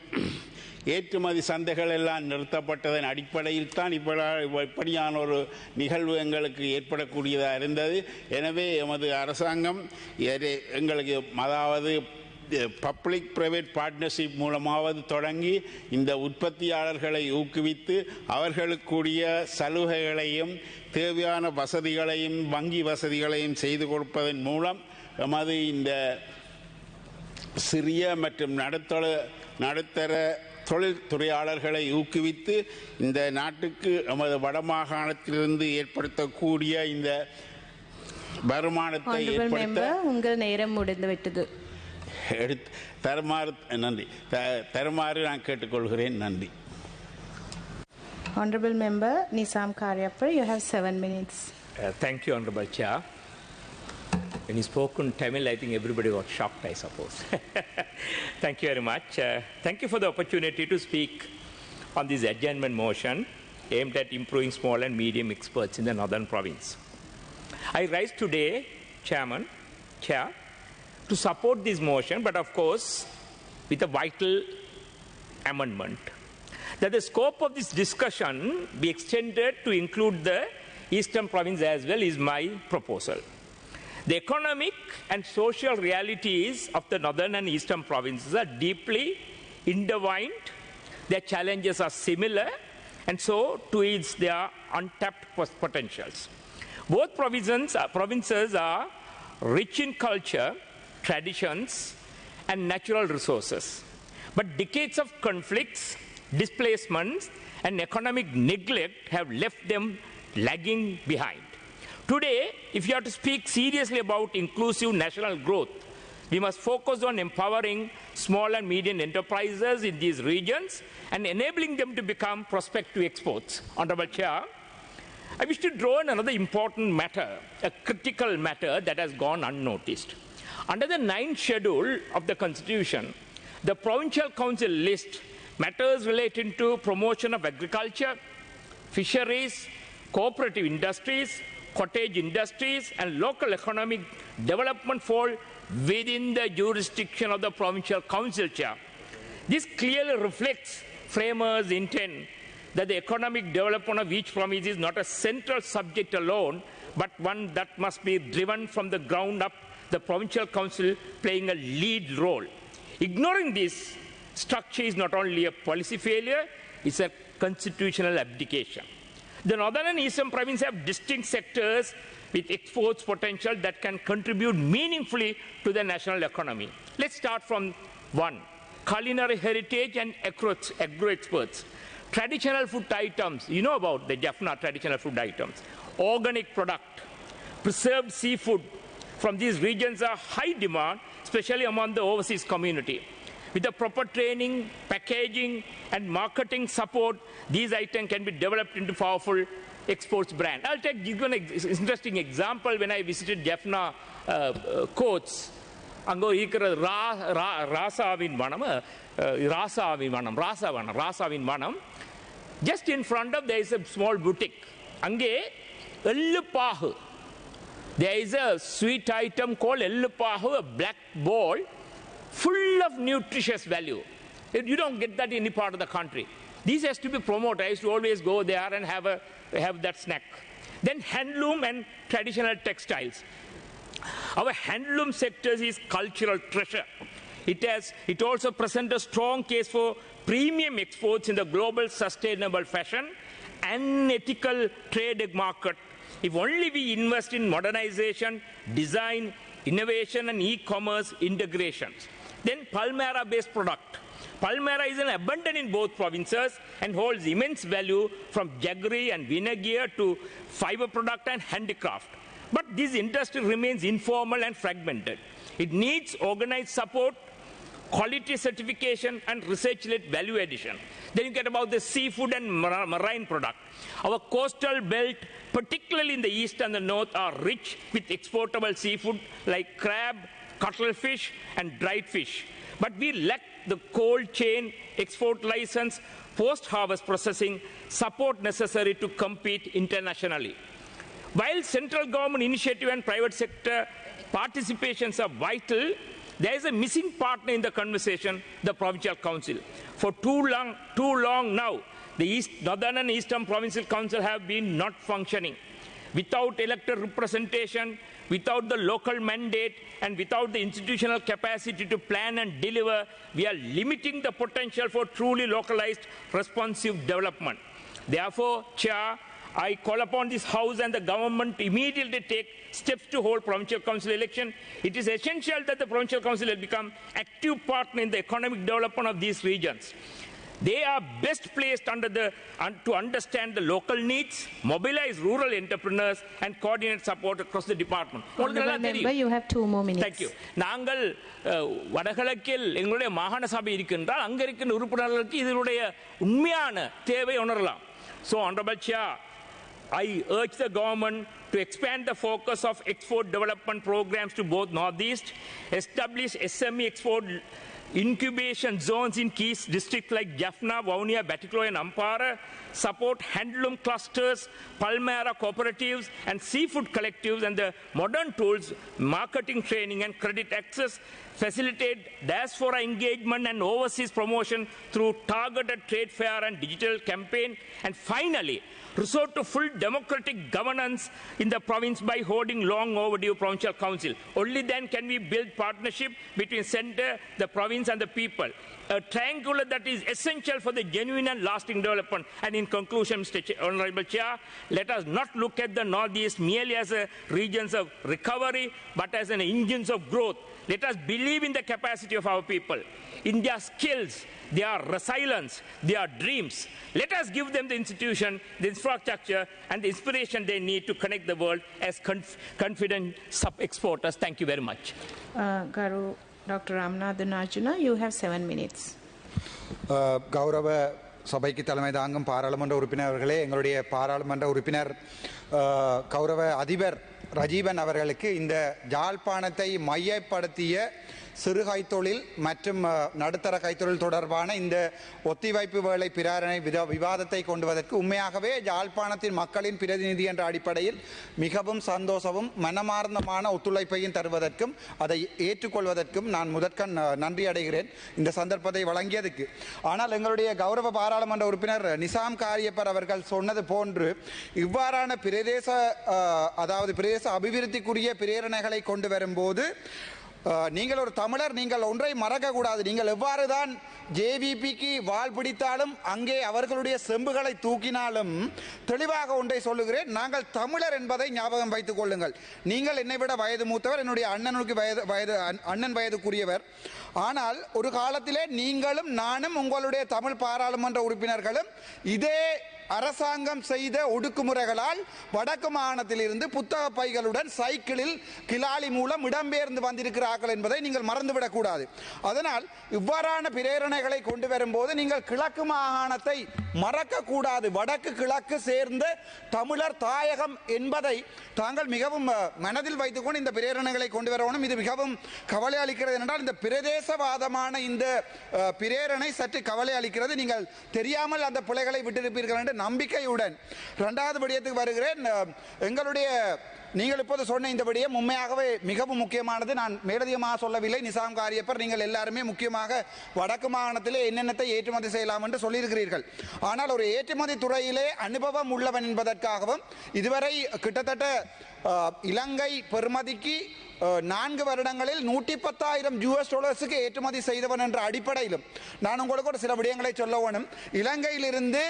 Speaker 6: ஏற்றுமதி சந்தைகள் எல்லாம் நிறுத்தப்பட்டதன் அடிப்படையில் தான் இப்படியான ஒரு நிகழ்வு எங்களுக்கு ஏற்படக்கூடியதாக இருந்தது. எனவே எமது அரசாங்கம் எங்களுக்கு அதாவது பப்ளிக் பிரைவேட் பார்ட்னர்ஷிப் மூலமாவது தொடங்கி இந்த உற்பத்தியாளர்களை ஊக்குவித்து அவர்களுக்குரிய சலுகைகளையும் தேவையான வசதிகளையும் வங்கி வசதிகளையும் செய்து கொடுப்பதன் மூலம் எமது இந்த சிறிய மற்றும் நடுத்தர தொழில்துறையாளர்களை ஊக்குவித்து இந்த நாட்டுக்கு நமது வடமாகாணத்திலிருந்து ஏற்படுத்தக்கூடிய இந்த வருமானத்தை ஏற்படுத்த
Speaker 4: உங்கள் நேரம் முடிந்துவிட்டது.
Speaker 6: தருமாறு நான் கேட்டுக்கொள்கிறேன். நன்றி.
Speaker 4: Honorable Member Nisam Karyapar, you have 7 minutes.
Speaker 7: Thank you, Honorable Chair. When you spoke in Tamil, I think everybody got shocked, I suppose. Thank you very much. Thank you for the opportunity to speak on this adjournment motion aimed at improving small and medium exports in the northern province. I rise today, Chair, to support this motion, but of course with a vital amendment. That the scope of this discussion be extended to include the eastern province as well is my proposal. The economic and social realities of the northern and eastern provinces are deeply intertwined. Their challenges are similar and so too is their untapped potentials. Both provinces are rich in culture, traditions, and natural resources. But decades of conflicts, displacements, and economic neglect have left them lagging behind. Today, if you have to speak seriously about inclusive national growth, we must focus on empowering small and medium enterprises in these regions and enabling them to become prospective exports. Honorable Chair, I wish to draw on another important matter, a critical matter that has gone unnoticed. Under the 9th schedule of the Constitution, the Provincial Council lists matters relating to promotion of agriculture, fisheries, cooperative industries, cottage industries, and local economic development fall within the jurisdiction of the Provincial Council, Chair. This clearly reflects framers' intent that the economic development of each province is not a central subject alone, but one that must be driven from the ground up, the Provincial Council playing a lead role. Ignoring this structure is not only a policy failure, it's a constitutional abdication. The northern and eastern provinces have distinct sectors with exports potential that can contribute meaningfully to the national economy. Let's start from one, culinary heritage and agro-exports. Traditional food items, you know about the Jaffna traditional food items. Organic product, preserved seafood from these regions are high demand, especially among the overseas community. With the proper training, packaging, and marketing support, these items can be developed into powerful exports brand. I'll give an interesting example. When I visited Jaffna courts, Ango ikra rasavin manam. Just in front of there is a small boutique. Ange ellupahu. There is a sweet item called ellupahu, a black ball, full of nutritious value. You don't get that in any part of the country. This has to be promoted. I used to always go there and have that snack. Then handloom and traditional textiles. Our handloom sector is cultural treasure. It also presents a strong case for premium exports in the global sustainable fashion and ethical trade market. If only we invest in modernization, design, innovation, and e-commerce integrations. Then Palmyra-based product. Palmyra is abundant in both provinces and holds immense value from jaggery and vinegar to fiber product and handicraft. But this industry remains informal and fragmented. It needs organized support, quality certification, and research-led value addition. Then you get about the seafood and marine product. Our coastal belt, particularly in the east and the north, are rich with exportable seafood like crab, cuttlefish, and dried fish. But we lack the cold chain, export license, post-harvest processing, support necessary to compete internationally. While central government initiative and private sector participations are vital, there is a missing partner in the conversation, the Provincial Council. For too long now, the Northern and Eastern Provincial Council have been not functioning. Without elected representation, without the local mandate, and without the institutional capacity to plan and deliver, we are limiting the potential for truly localized, responsive development. Therefore, Chair, I call upon this House and the government to immediately take steps to hold Provincial Council election. It is essential that the Provincial Council will become active partner in the economic development of these regions. They are best placed to understand the local needs, mobilize rural entrepreneurs, and coordinate support across the department.
Speaker 4: Honorable Member, you have 2 more minutes.
Speaker 7: Thank you. நாங்கள் வடகிழக்கில் எங்களுடைய மாகாண சபை இருக்கின்றால் அங்க இருக்கின்ற உறுப்பினர்களுக்கு இதனுடைய உண்மையான தேவை உணரலாம். So, Honorable Chair, I urge the government to expand the focus of export development programs to both Northeast, establish SME export incubation zones in key districts like Jaffna, Vaunia, Batticaloa, and Ampara, support handloom clusters, Palmyra cooperatives, and seafood collectives, and the modern tools, marketing training and credit access, facilitate diaspora engagement and overseas promotion through targeted trade fair and digital campaign, and finally, resort to full democratic governance in the province by holding long overdue provincial council. Only then can we build partnership between centre, the province, province and the people. A triangular that is essential for the genuine and lasting development. And in conclusion, Mr. Honorable Chair, let us not look at the Northeast merely as a regions of recovery, but as an engines of growth. Let us believe in the capacity of our people, in their skills, their resilience, their dreams. Let us give them the institution, the infrastructure, and the inspiration they need to connect the world as confident sub-exporters. Thank you very much.
Speaker 4: Garu Dr. Ramanathan Arjuna, you have 7 minutes.
Speaker 1: கௌரவ சபைக்கு தலைமை தாங்கும் பாராளுமன்ற உறுப்பினர் அவர்களே, எங்களுடைய பாராளுமன்ற உறுப்பினர் கௌரவ அதிபர் ரஜீவன் அவர்களுக்கு இந்த யாழ்ப்பாணத்தை மையப்படுத்திய சிறு கைத்தொழில் மற்றும் நடுத்தர கைத்தொழில் தொடர்பான இந்த ஒத்திவைப்பு வேலை பிரேரணை விவாதத்தை கொண்டுவதற்கு உண்மையாகவே யாழ்ப்பாணத்தின் மக்களின் பிரதிநிதி என்ற அடிப்படையில் மிகவும் சந்தோஷமும் மனமார்ந்தமான ஒத்துழைப்பையும் தருவதற்கும் அதை ஏற்றுக்கொள்வதற்கும் நான் முதற்கண் நன்றி அடைகிறேன் இந்த சந்தர்ப்பத்தை வழங்கியதுக்கு. ஆனால் எங்களுடைய கௌரவ பாராளுமன்ற உறுப்பினர் நிசாம் காரியப்பர் அவர்கள் சொன்னது போன்று இவ்வாறான பிரதேச அபிவிருத்திக்குரிய பிரேரணைகளை கொண்டு வரும்போது நீங்கள் ஒரு தமிழர், நீங்கள் ஒன்றை மறக்கக்கூடாது. நீங்கள் எவ்வாறு தான் ஜேவிபிக்கு வால் பிடித்தாலும் அங்கே அவர்களுடைய செம்புகளை தூக்கினாலும் தெளிவாக ஒன்றை சொல்லுகிறேன், நாங்கள் தமிழர் என்பதை ஞாபகம் வைத்துக் கொள்ளுங்கள். நீங்கள் என்னை விட வயது மூத்தவர், என்னுடைய அண்ணன் வயதுக்குரியவர். ஆனால் ஒரு காலத்திலே நீங்களும் நானும் உங்களுடைய தமிழ் பாராளுமன்ற உறுப்பினர்களும் இதே அரசாங்கம் செய்த ஒடுக்குமுறைகளால் வடக்கு மாகாணத்திலிருந்து புத்தக பைகளுடன் சைக்கிளில் கிளாலி மூலம் இடம்பெயர்ந்து வந்திருக்கிறார்கள் என்பதை நீங்கள் மறந்துவிடக்கூடாது. அதனால் இவ்வாறான பிரேரணைகளை கொண்டு வரும்போது நீங்கள் கிழக்கு மாகாணத்தை மறக்கக்கூடாது. வடக்கு கிழக்கு சேர்ந்த தமிழர் தாயகம் என்பதை தாங்கள் மிகவும் மனதில் வைத்துக்கொண்டு இந்த பிரேரணைகளை கொண்டு வரணும். இது மிகவும் கவலை அளிக்கிறது என்றால் இந்த பிரதேசவாதமான இந்த பிரேரணை சற்று கவலை அளிக்கிறது. நீங்கள் தெரியாமல் அந்த பிள்ளைகளை விட்டிருப்பீர்கள் என்று நம்பிக்கையுடன் இரண்டாவது விடயத்துக்கு வருகிறேன். எங்களுடைய நீங்கள் இப்போது சொன்ன இந்த விடயம் உண்மையாகவே மிகவும் முக்கியமானது. நான் மேலதிகமாக சொல்லவில்லை. நிசாம் காரியப்பர், நீங்கள் எல்லாருமே முக்கியமாக வடக்கு மாகாணத்திலே என்னென்னத்தை ஏற்றுமதி செய்யலாம் என்று சொல்லியிருக்கிறீர்கள். ஆனால் ஒரு ஏற்றுமதி துறையிலே அனுபவம் உள்ளவன் என்பதற்காகவும் இதுவரை கிட்டத்தட்ட இலங்கை பெறுமதிக்கு 4 வருடங்களில் $110,000 ஏற்றுமதி செய்தவன் என்ற அடிப்படையிலும் நான் உங்களுக்கு ஒரு சில விடயங்களை சொல்ல வேணும். இலங்கையிலிருந்து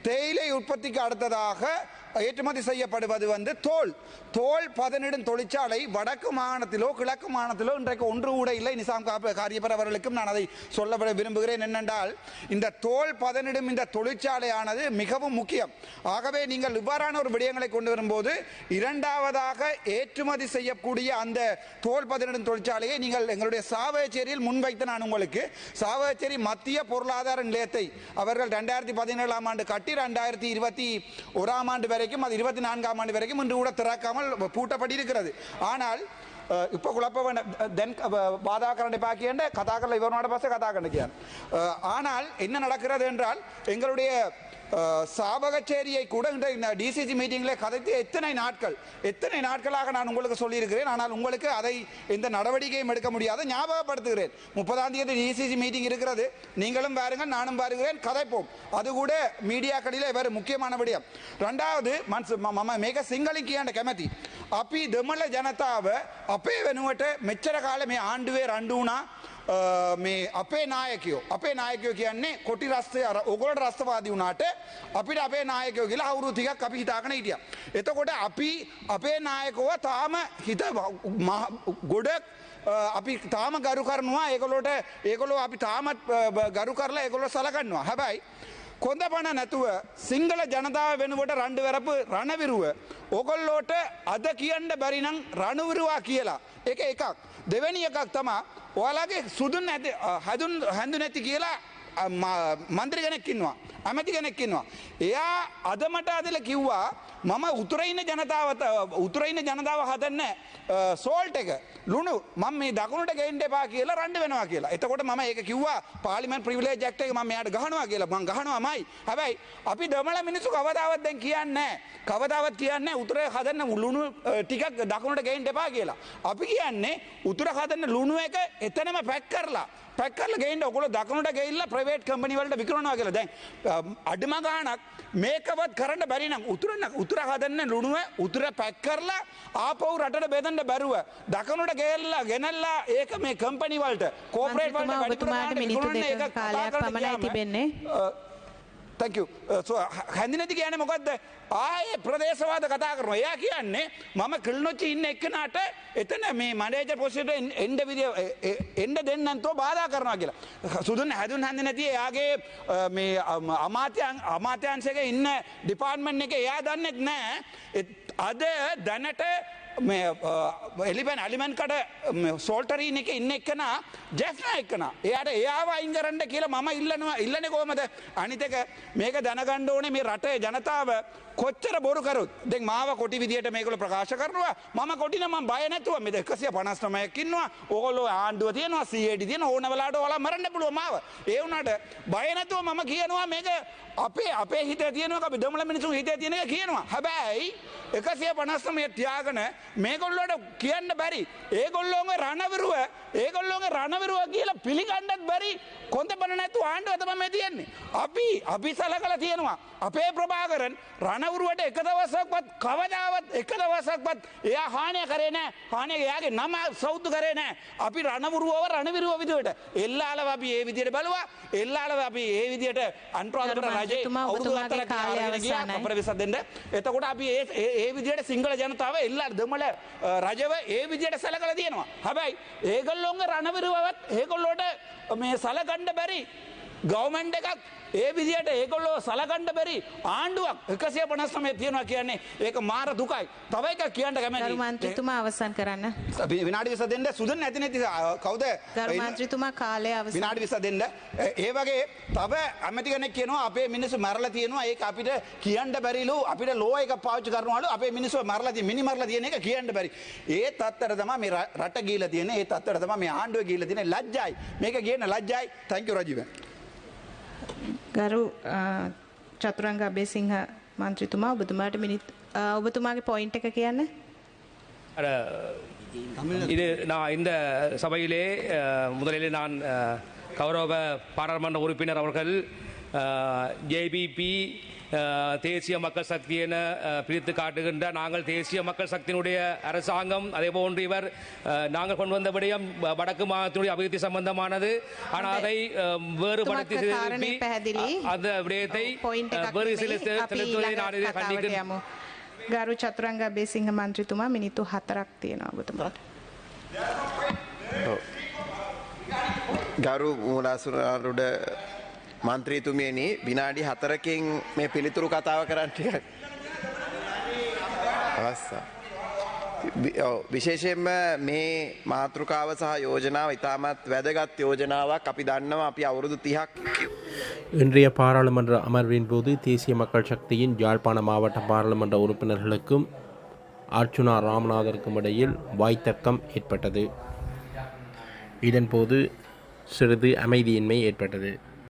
Speaker 1: தேயிலை உற்பத்திக்கு அடுத்ததாக ஏற்றுமதி செய்யப்படுவது தோல் பதனிடும் தொழிற்சாலை வடக்கு மாகாணத்திலோ கிழக்கு மாகாணத்திலோ இன்றைக்கு ஒன்று கூட இல்லை. நிசாம் காரியப்பர் அவர்களுக்கும் நான் அதை சொல்ல விரும்புகிறேன். என்னென்றால் இந்த தோல் பதனிடும் இந்த தொழிற்சாலையானது மிகவும் முக்கியம். ஆகவே நீங்கள் இவ்வாறான ஒரு விடயங்களை கொண்டு வரும்போது இரண்டாவதாக ஏற்றுமதி செய்யக்கூடிய அந்த தோல் பதனிடும் தொழிற்சாலையை நீங்கள் எங்களுடைய சாவகச்சேரியில் முன்வைத்து நான் உங்களுக்கு சாவகச்சேரி மத்திய பொருளாதார நிலையத்தை அவர்கள் 2017ஆம் ஆண்டு கட்டி 2021ஆம் ஆண்டு வரைக்கும் அது 24ஆம் ஆண்டு வரைக்கும் இன்று கூட திறக்காமல் பூட்டப்பட்டிருக்கிறது. ஆனால் இப்போ குழப்ப தென் பாதாகரண்டை பாக்கியண்ட கதாக்கரில் இவரோட பாச கதாகண்ட கியான். ஆனால் என்ன நடக்கிறது என்றால் எங்களுடைய சாவகச்சேரியை கூட இந்த டிசிசி மீட்டிங்கில் கதைத்து எத்தனை நாட்களாக நான் உங்களுக்கு சொல்லியிருக்கிறேன். ஆனால் உங்களுக்கு அதை எந்த நடவடிக்கையும் எடுக்க முடியாது. ஞாபகப்படுத்துகிறேன், 30ஆம் தேதி டிசிசி மீட்டிங் இருக்கிறது. நீங்களும் பாருங்கள், நானும் பாருகிறேன், கதைப்போம். அது கூட மீடியாக்களிலே வேறு முக்கியமான விடயம். ரெண்டாவது මේක සිංහලෙන් කියන්න කැමැති. අපි දෙමළ ජනතාව අපේ වෙනුවට මෙච්චර කාලේ මේ ආණ්ඩුවේ රණ්ඩු වුණා. මේ අපේ නායකයෝ කියන්නේ කොටි රස්තේ අර ඔයගොල්ලෝ රස්තවාදී වුණාට අපිට අපේ නායකයෝ කියලා අවුරුදු ටිකක් අපි හිතාගෙන හිටියා. එතකොට අපි අපේ නායකව තාම හිත ගොඩක් අපි තාම ගරු කරනවා. ඒගොල්ලෝ අපි තාමත් ගරු කරලා ඒගොල්ලෝ සලකනවා. හැබැයි කොන්දපණ නැතුව සිංහල ජනතාව වෙනුවට රණ්ඩු වැරපු රණවිරුව ඔගොල්ලෝට අද කියන්න බැරි නම් රණවිරුවා කියලා. ඒක එකක්. දෙවෙනි එකක් තමයි ඔයාලගේ සුදුන් නැති හැඳු නැති කියලා මන්ත්‍රී කෙනෙක් ඉන්නවා, ඇමති කෙනෙක් ඉන්නවා. එයා අද මට අදලා කිව්වා මම උතුරේ ඉන්න ජනතාව හදන්න සෝල්ට් එක ලුණු මම මේ දකුණට ගේන්න එපා කියලා රණ්ඩු වෙනවා කියලා. එතකොට මම ඒක කිව්වා පාර්ලිමේන්තු ප්‍රිවිලේජ් ඇක්ට් එක මම මෙයාට ගහනවා කියලා. මම ගහනවාමයි. හැබැයි අපි දෙමළ මිනිස්සු කවදාවත් දැන් කියන්නේ උතුරේ හදන්න ලුණු ටිකක් දකුණට ගේන්න එපා කියලා. අපි කියන්නේ උතුර හදන්න ලුණු එක එතනම පැක් පැක් කරලා ගේන්න ඔයගොල්ලෝ දකුණට ගිහිල්ලා ප්‍රයිවේට් කම්පැනි වලට විකුණනවා කියලා. දැන් අඩුම ගාණක් මේකවත් කරන්න බැරි නම් උතුර හදන්න ලුණුව උතුර පැක් කරලා ආපහු රටට බෙදන්න බැරුව දකුණට ගෙනල්ලා ඒක මේ කම්පැනි වලට කෝපරේට් වලට
Speaker 4: ඔබතුමාට මිනිත්තු දෙකක කාලයක් පමණයි තිබෙන්නේ.
Speaker 1: Thank you. So හැඳිනති කියන්නේ මොකද්ද? ආයේ ප්‍රදේශවාද කතා කරනවා. එයා කියන්නේ මම කිල්නොච්චි ඉන්න එක්කනට එතන මේ මැනේජර් පොසිෂන් එන්න දෙන්න නැතෝ බාධා කරනවා කියලා. සුදුන් හැදුන් හැඳිනති එයාගේ මේ අමාත්‍යාංශයේ ඉන්න ඩිපාර්ට්මන්ට් එකේ එයා දන්නෙත් නැහැ. අද දැනට මේ එලිපැන් අලිමන්කට සෝල්ටරීන් එක ඉන්න එක්කන ජෙෆ්නා එක්කන එයාට එයාව අයින් කරන්න කියලා මම ඉල්ලන්නේ කොහමද? අනිත් එක මේක දැනගන්න ඕනේ මේ රටේ ජනතාව කොච්චර බොරු කරොත් දැන් මාව කොටි විදියට මේගොල්ලෝ ප්‍රකාශ කරනවා මම කොටි නම් මම බය නැතුව මේ 159ක් ඉන්නවා ඕගොල්ලෝ ආණ්ඩුව තියෙනවා CAD තියෙන ඕන වෙලාවට ඔයාලා මරන්න පුළුවන් මාව ඒ වුණාට බය නැතුව මම කියනවා මේක අපේ හිතේ තියෙනවා අපි දමල මිනිසුන් හිතේ තියෙන එක කියනවා හැබැයි 159 තියාගෙන මේගොල්ලෝට කියන්න බැරි ඒගොල්ලෝගේ රණවිරුව කියලා පිළිගන්නත් බැරි කොන්දපණ නැතුව ආණ්ඩුව තමයි මේ තියෙන්නේ අපි සලකලා තියෙනවා අපේ ප්‍රභාකරන් රණවුරුවට එක දවසක්වත් කවදාවත් එක දවසක්වත් එයා හානිය කරේ නැහැ. හානිය එයාගේ නම සෞතු කරේ නැහැ. අපි රණවිරුව විදියට එල්ලාලව අපි ඒ විදියට බලුවා. එල්ලාලව අපි ඒ විදියට අන්තරාධිපති රජේ අවුරුදු 4ක් කාලය අවසానයි. අපරවිසක් දෙන්න. එතකොට අපි ඒ විදියට සිංහල ජනතාව එල්ලාල දෙමළ රජව ඒ විදියට සලකලා තියෙනවා. හැබැයි ඒගොල්ලෝගේ රණවිරුවවත් ඒගොල්ලෝට මේ සලකන්න බැරි ගවර්න්මන්ට් එකක් ඒ විදියට ඒගොල්ලෝ සලකන්න බැරි ආණ්ඩුවක් 159 තියෙනවා කියන්නේ ඒක මාර දුකයි. තව එකක් කියන්න කැමතියි.
Speaker 4: ගරු මන්ත්‍රීතුමා අවසන් කරන්න.
Speaker 1: විනාඩි 20 දෙන්න සුදුන් නැති කවුද?
Speaker 4: ගරු මන්ත්‍රීතුමා කාලය අවසන්.
Speaker 1: විනාඩි 20 දෙන්න. ඒ වගේ තව ඇමති කෙනෙක් කියනවා අපේ මිනිස්සු මරලා තියෙනවා ඒක අපිට කියන්න බැරිලු අපිට ලෝ එක පාවිච්චි කරනවලු අපේ මිනිස්සු මරලා තියෙන එක කියන්න බැරි. ඒ තත්තර තමයි මේ රට ගිහිලා තියෙන්නේ. ඒ තත්තර තමයි මේ ආණ්ඩුව ගිහිලා තියෙන්නේ. ලැජ්ජයි. මේක කියන ලැජ්ජයි. Thank you රජීව.
Speaker 4: ගරු චතුරංග අබේසිංහ මන්ත්‍රීතුමා ඔබතුමාගේ පොයින්ට් එක කියන්න.
Speaker 5: இது நான் இந்த சபையிலே முதலில் நான் கௌரவ பாராளுமன்ற உறுப்பினர் அவர்கள் ஜேபிபி தேசிய மக்கள் சக்தி என பிரித்து காட்டுகின்ற நாங்கள் தேசிய மக்கள் சக்தியினுடைய அரசாங்கம் அதே போன்று இவர் நாங்கள் கொண்டு வந்த விடயம் வடக்கு மாநிலத்தினுடைய அபிவிருத்தி சம்பந்தமானது ஆனால் அதை வேறுபடுத்தி அந்த விடயத்தை வேறு சில செலுத்துவதை நான் இதை கண்டிக்கிறேன்.
Speaker 4: ගරු චතුරංග අබේසිංහ මන්ත්‍රීතුමා මිනිත්තු 4ක් තියෙනවා ඔබතුමාට.
Speaker 8: ගරු මූලාසුරාරුඩ මන්ත්‍රීතුමියනි විනාඩි 4කින් මේ පිළිතුරු කතාව කරන්න ටිකක් අවස්ථා. විශේෂයෙන්ම මේ මාතෘකාව සහ යෝජනාව ඉතාමත් වැදගත් යෝජනාවක්. අපි දන්නවා අපි අවුරුදු 30ක්
Speaker 9: இன்றைய பாராளுமன்ற அமர்வின் போது தேசிய மக்கள் சக்தியின் யாழ்ப்பாண மாவட்ட பாராளுமன்ற உறுப்பினர்களுக்கும் அர்ச்சுனா ராமநாதருக்கும் இடையில் வாய்த்தர்க்கம் ஏற்பட்டது. இதன்போது சிறிது அமைதியின்மை ஏற்பட்டது.